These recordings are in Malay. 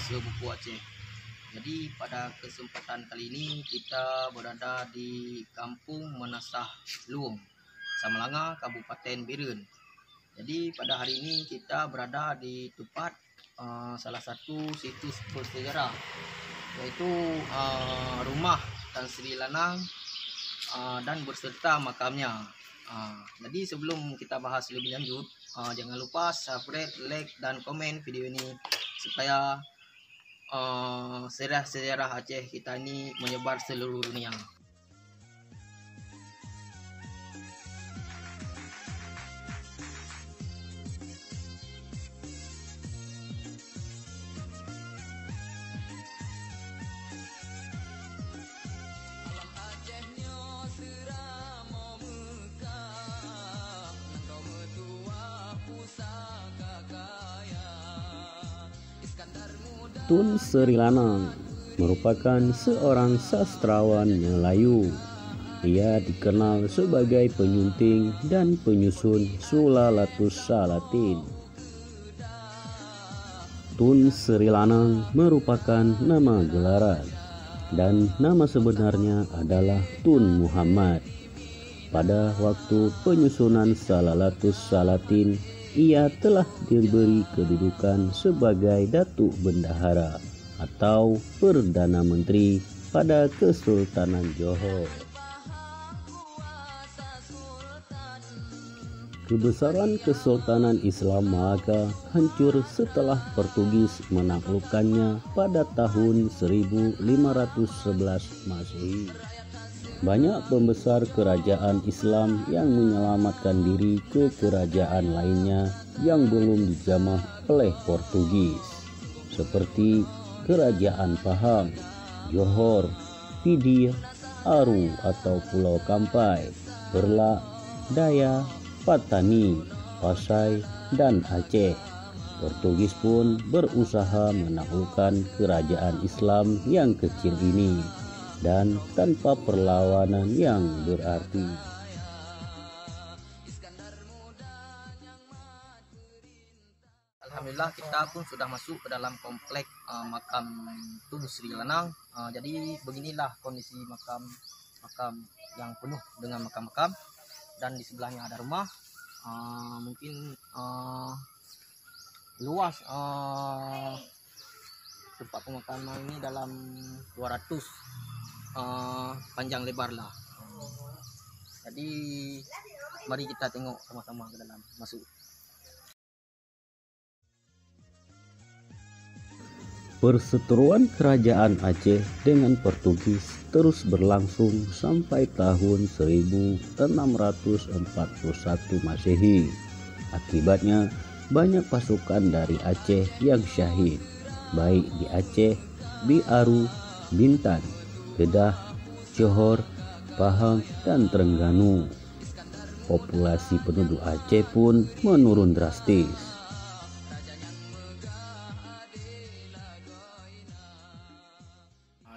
bahasa buku Aceh. Jadi pada kesempatan kali ini kita berada di Kampung Menasah Luong, Samalanga, Kabupaten Biren. Jadi pada hari ini kita berada di tempat salah satu situs bersejarah, yaitu rumah Tan Sri Lanang dan berserta makamnya. Jadi sebelum kita bahas lebih lanjut, jangan lupa subscribe, like, dan komen video ini supaya sejarah Aceh kita ini menyebar seluruh dunia. Tun Sri Lanang merupakan seorang sastrawan Melayu. Ia dikenal sebagai penyunting dan penyusun Sulalatus Salatin. Tun Sri Lanang merupakan nama gelaran dan nama sebenarnya adalah Tun Muhammad. Pada waktu penyusunan Sulalatus Salatin, ia telah diberi kedudukan sebagai Datuk Bendahara atau Perdana Menteri pada Kesultanan Johor. Kebesaran Kesultanan Islam Malaka hancur setelah Portugis menaklukkannya pada tahun 1511 Masehi. Banyak pembesar kerajaan Islam yang menyelamatkan diri ke kerajaan lainnya yang belum dijamah oleh Portugis, seperti Kerajaan Pahang, Johor, Pidir, Aru atau Pulau Kampai, Perlak, Daya, Patani, Pasai, dan Aceh. Portugis pun berusaha menaklukkan kerajaan Islam yang kecil ini dan tanpa perlawanan yang berarti. Alhamdulillah kita pun sudah masuk ke dalam komplek makam Tun Sri Lanang. Jadi beginilah kondisi makam yang penuh dengan makam-makam, dan di sebelahnya ada rumah. Mungkin luas tempat pemakaman ini dalam 200 panjang lebar lah. Jadi mari kita tengok sama-sama ke dalam, masuk. Perseteruan kerajaan Aceh dengan Portugis terus berlangsung sampai tahun 1641 Masehi. Akibatnya banyak pasukan dari Aceh yang syahid, baik di Aceh, Biaru, Bintan, Kedah, Johor, Pahang, dan Terengganu. Populasi penduduk Aceh pun menurun drastis.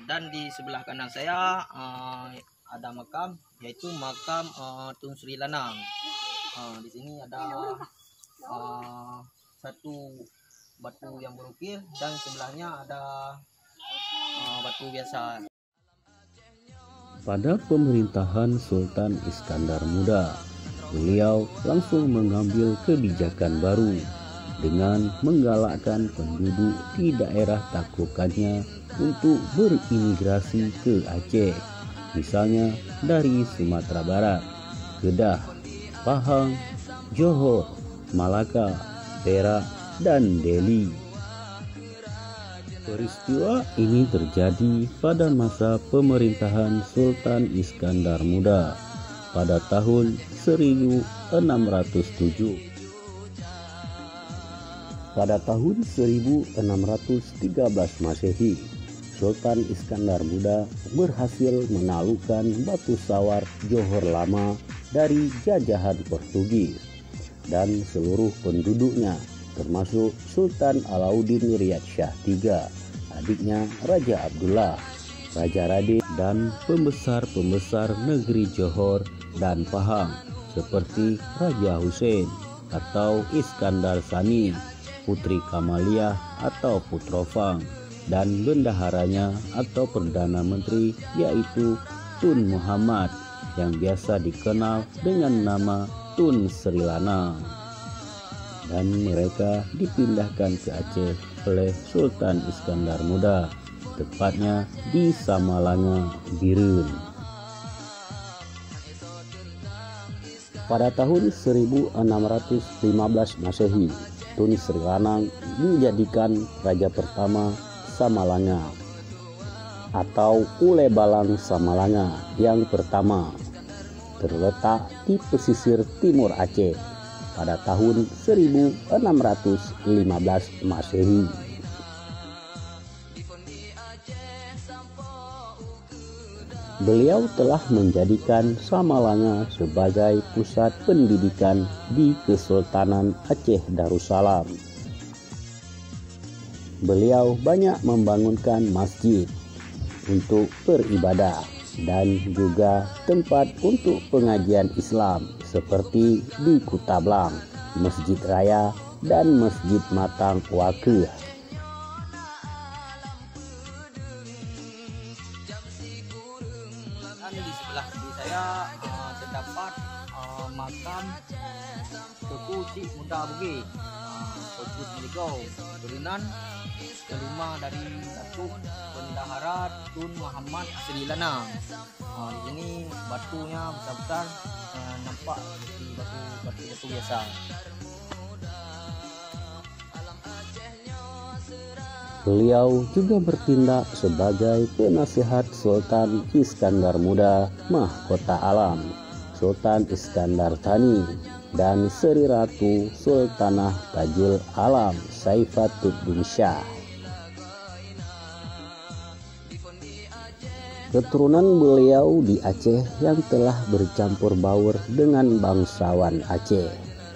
Dan di sebelah kanan saya ada makam, yaitu makam Tun Sri Lanang. Di sini ada satu batu yang berukir, dan sebelahnya ada batu biasa. Pada pemerintahan Sultan Iskandar Muda, beliau langsung mengambil kebijakan baru dengan menggalakkan penduduk di daerah taklukannya untuk berimigrasi ke Aceh, misalnya dari Sumatera Barat, Kedah, Pahang, Johor, Malaka, Perak, dan Delhi. Peristiwa ini terjadi pada masa pemerintahan Sultan Iskandar Muda pada tahun 1607. Pada tahun 1613 Masehi, Sultan Iskandar Muda berhasil menaklukkan Batu Sawar Johor Lama dari jajahan Portugis, dan seluruh penduduknya termasuk Sultan Alauddin Riyad Shah III, adiknya Raja Abdullah, Raja Raden, dan pembesar-pembesar negeri Johor dan Pahang seperti Raja Hussein atau Iskandar Sani, Putri Kamaliyah atau Putrofang, dan bendaharanya atau Perdana Menteri yaitu Tun Muhammad yang biasa dikenal dengan nama Tun Sri Lanang. Dan mereka dipindahkan ke Aceh oleh Sultan Iskandar Muda, tepatnya di Samalanga, Birun. Pada tahun 1615 Masehi, Tun Sri Lanang dijadikan raja pertama Samalanga atau Ule Balang Samalanga yang pertama, terletak di pesisir timur Aceh pada tahun 1615 Masehi. Beliau telah menjadikan Samalanga sebagai pusat pendidikan di Kesultanan Aceh Darussalam. Beliau banyak membangunkan masjid untuk beribadah dan juga tempat untuk pengajian Islam seperti di Kutablang, Masjid Raya, dan Masjid Matang Wakil. Dan di sebelah kiri saya terdapat makam Teku Cik Muda Bugis, Teku Meligau, turunan kelima dari Datuk Bendahara Tun Muhammad Sri Lanang. Di sini batunya besar-besar, nampak seperti batu biasa. Beliau juga bertindak sebagai penasihat Sultan Iskandar Muda Mahkota Alam, Sultan Iskandar Thani, dan Sri Ratu Sultanah Tajul Alam Saifatuddin Shah. Keturunan beliau di Aceh yang telah bercampur baur dengan bangsawan Aceh,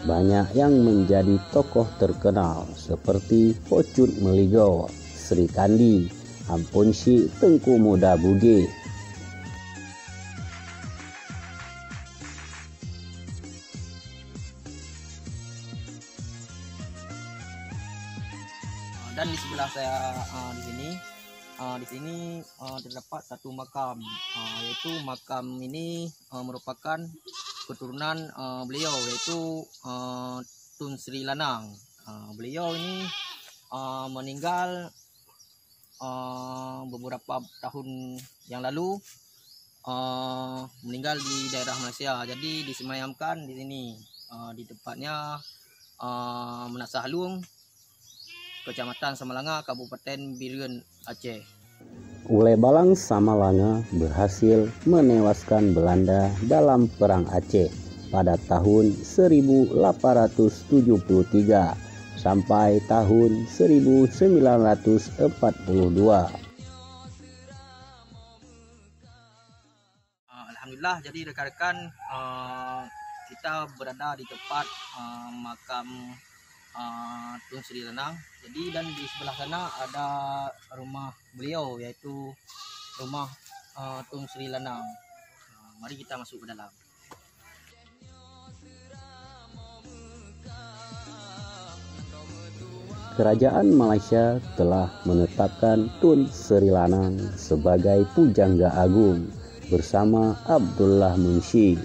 banyak yang menjadi tokoh terkenal seperti Pocut Meligau, Sri Kandi, Ampun Syik Tengku Muda Bugis. Dan di sebelah saya di sini terdapat satu makam, yaitu makam ini merupakan keturunan beliau, yaitu Tun Sri Lanang. Beliau ini meninggal beberapa tahun yang lalu, meninggal di daerah Malaysia. Jadi disemayamkan di sini, di tempatnya Menasah Luang, Kecamatan Samalanga, Kabupaten Birun, Aceh. Ule Balang Samalanga berhasil menewaskan Belanda dalam Perang Aceh pada tahun 1873 sampai tahun 1942. Alhamdulillah, jadi rekan-rekan, kita berada di tempat makam Tun Sri Lanang. Jadi dan di sebelah sana ada rumah beliau, yaitu rumah Tun Sri Lanang. Mari kita masuk ke dalam. Kerajaan Malaysia telah menetapkan Tun Sri Lanang sebagai Pujangga Agung bersama Abdullah Munshi.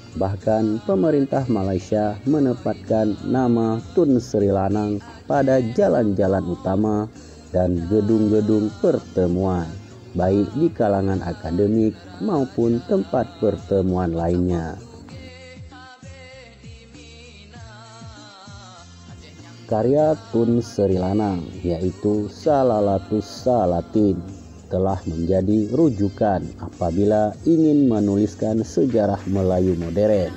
Bahkan pemerintah Malaysia menempatkan nama Tun Sri Lanang pada jalan-jalan utama dan gedung-gedung pertemuan, baik di kalangan akademik maupun tempat pertemuan lainnya. Karya Tun Sri Lanang, yaitu Salalatus Salatin, telah menjadi rujukan apabila ingin menuliskan sejarah Melayu modern.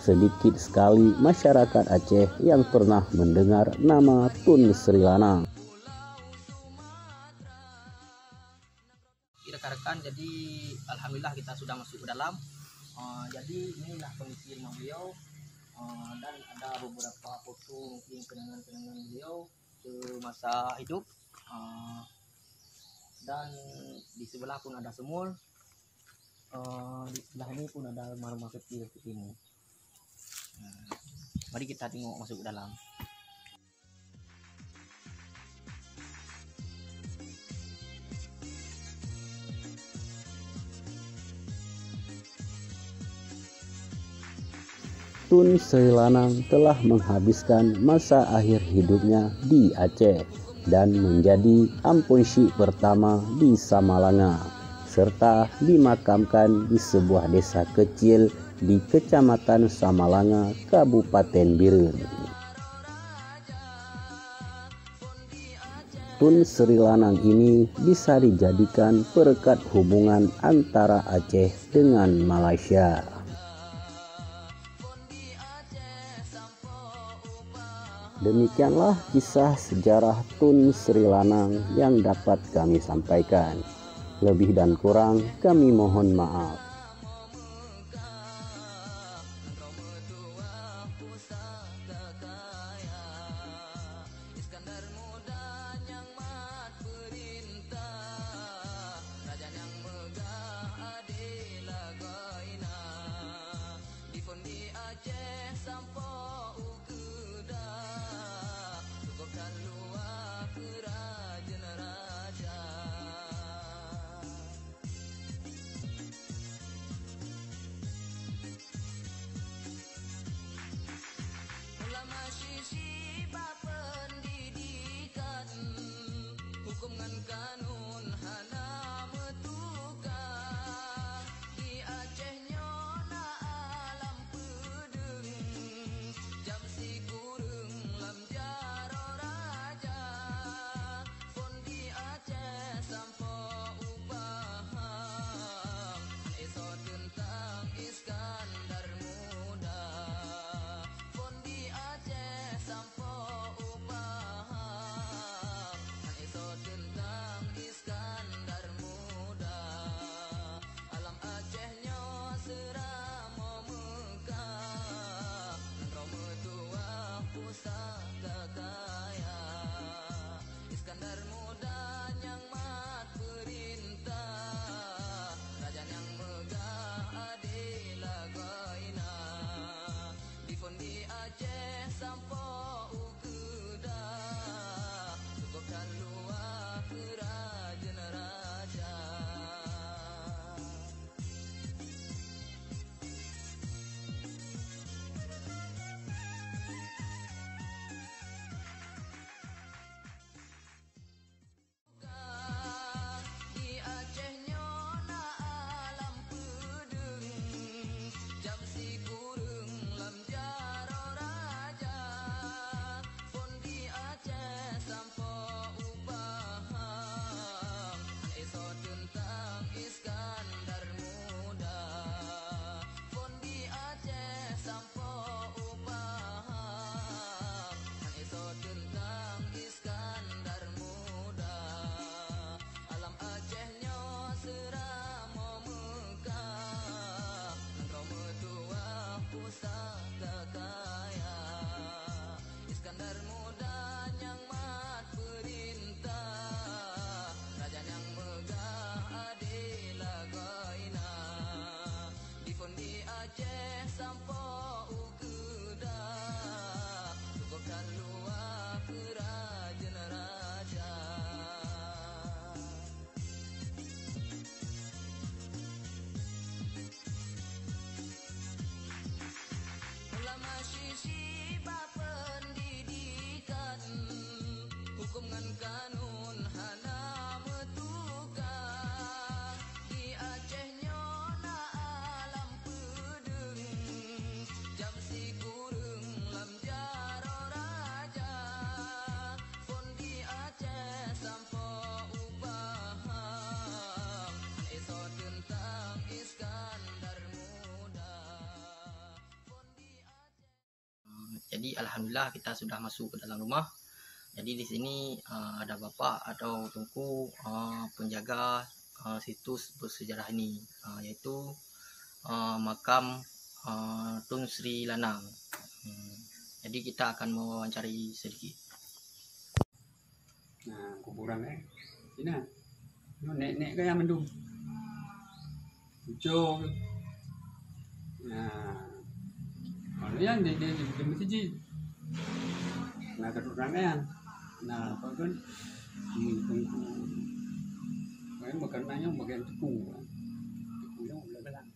Sedikit sekali masyarakat Aceh yang pernah mendengar nama Tun Sri Lanang. Rekan-rekan, jadi alhamdulillah kita sudah masuk ke dalam. Jadi inilah kondisi rumah beliau, dan ada beberapa foto mungkin kenangan-kenangan beliau semasa hidup. Dan di sebelah pun ada sumur, di sebelah ini pun ada rumah-rumah kecil seperti ini. Mari kita tengok masuk ke dalam. Tun Sri Lanang telah menghabiskan masa akhir hidupnya di Aceh dan menjadi ampunsi pertama di Samalanga, serta dimakamkan di sebuah desa kecil di Kecamatan Samalanga, Kabupaten Biren. Tun Sri Lanang ini bisa dijadikan perekat hubungan antara Aceh dengan Malaysia. Demikianlah kisah sejarah Tun Sri Lanang yang dapat kami sampaikan. Lebih dan kurang kami mohon maaf. Jadi alhamdulillah kita sudah masuk ke dalam rumah. Jadi di sini ada bapak atau tungku penjaga situs bersejarah ini, yaitu makam Tun Sri Lanang. Jadi kita akan mewawancari sedikit. Nah, kuburan sini. Nek kaya mendung. Ujung. Nah, kalau yang di masjid. Nah, keturunan. Nah, apa kan? Tungku. Makanannya bagian teku. Teku yang udah belang.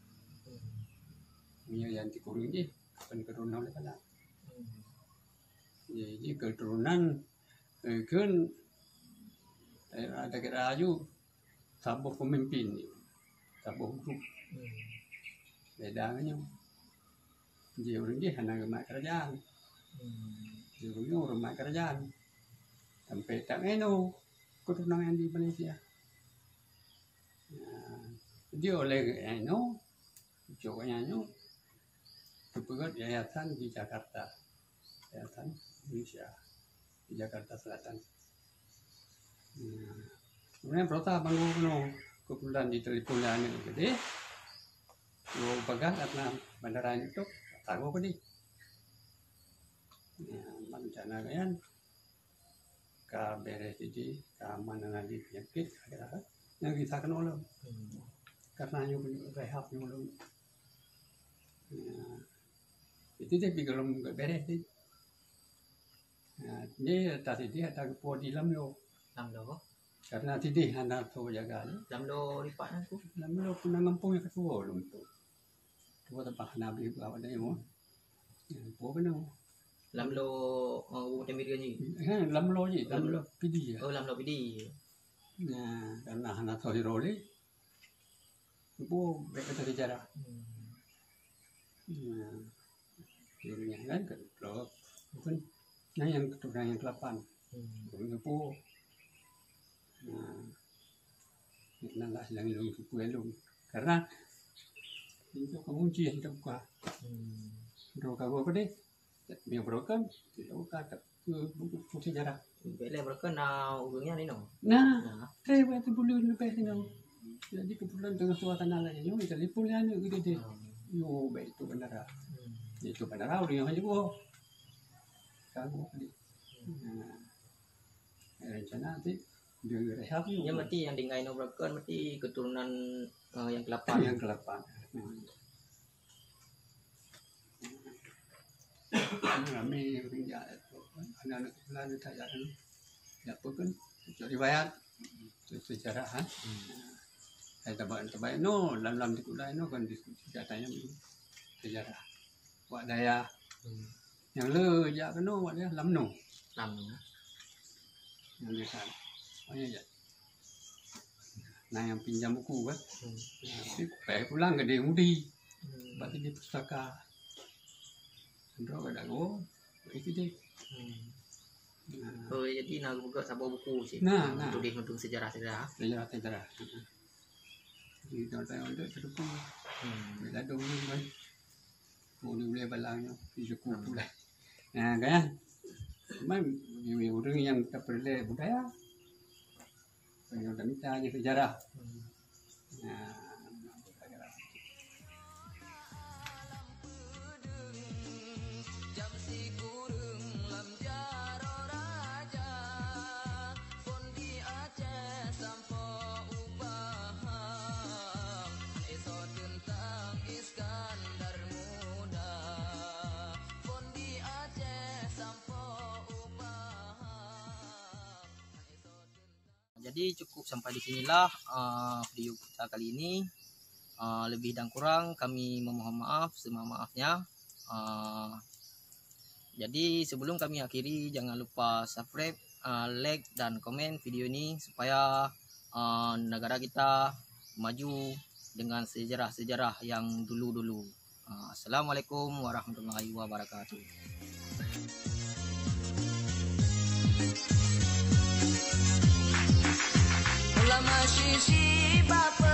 Punya yang teku ini. keturunan pada. Jadi keturunan kan ada kerayu sabuh pemimpin, sabuh grup bedanya. Dia orang dia hanya rumah kerajaan, dia orang rumah kerajaan. Sampai tak eno keturunan yang di Malaysia. Dia oleh eno, cowoknya eno, terpegat yayasan di Jakarta, yayasan Indonesia di Jakarta Selatan. Kemudian prota bangun kepulan di Telepulan itu gede, lo pegang karena bandara itu tahu apa nih? Bencana kan, beres jadi keamanan di penyakit, yang kita kenal karena yang rehab yang belum. Itu dia belum beres sih. Ini tadi dia ada kepo di lamlo. Lamlo. Karena tadi anak tu jaga. Lamlo lipat aku. Lamlo pun ngampung yang ketua belum tu. Tu tempat nabi apa dia mau. Po benar. Lamlo Kabupaten Biren ni. Lamlo je. Lamlo pidi. Oh Lamlo pidi. Nah, karena anak tu diroli. Po betul sejarah. Nah, kan kalau bukan. Nah yang keturunan yang ke-8 Burung kepo. Nah lah hilang kepo elong. Karena itu pengunci yang kita buka. Broker apa deh? Yang broker kita buka buku sejarah. Bela broker urungnya ni no. Nah, saya buat bulan lebih ni no. Jadi kebetulan tengah suatu tanah lain, kita lipulan gitu deh. Yo, baik itu bandara. Itu bandara orang yang hanya kamu tadi, rencana nanti dia rehab Ya mati yang dengan no broker mati keturunan yang ke-8. Yang ke-8. Kami kerja anak-anak bulan itu ya kan, ya pun jadi bayar sejarah kan. Saya terbaik no dalam dikulai no kan diskusi katanya sejarah. Wak daya. Yang le ya kan no dia lamno. Yang dia kan. Oh ya. Nah yang pinjam buku kan. Tapi pulang ke dia mudi. Berarti di pustaka. Andro ada go. Itu dia. Oh jadi nak buka sabar buku sih. Nah. Untuk sejarah-sejarah. Sejarah. Jadi kalau untuk terus bila dong ni kan. Boleh balangnya di cukup pula. Nah kan, memang orang yang tak perlu budaya, yang tak minta aja sejarah. Jadi cukup sampai di sinilah video kita kali ini. Lebih dan kurang kami memohon maaf semaaf-maafnya. Jadi sebelum kami akhiri, jangan lupa subscribe, like dan komen video ini supaya negara kita maju dengan sejarah-sejarah yang dulu-dulu. Assalamualaikum warahmatullahi wabarakatuh. Ulama sisi bapak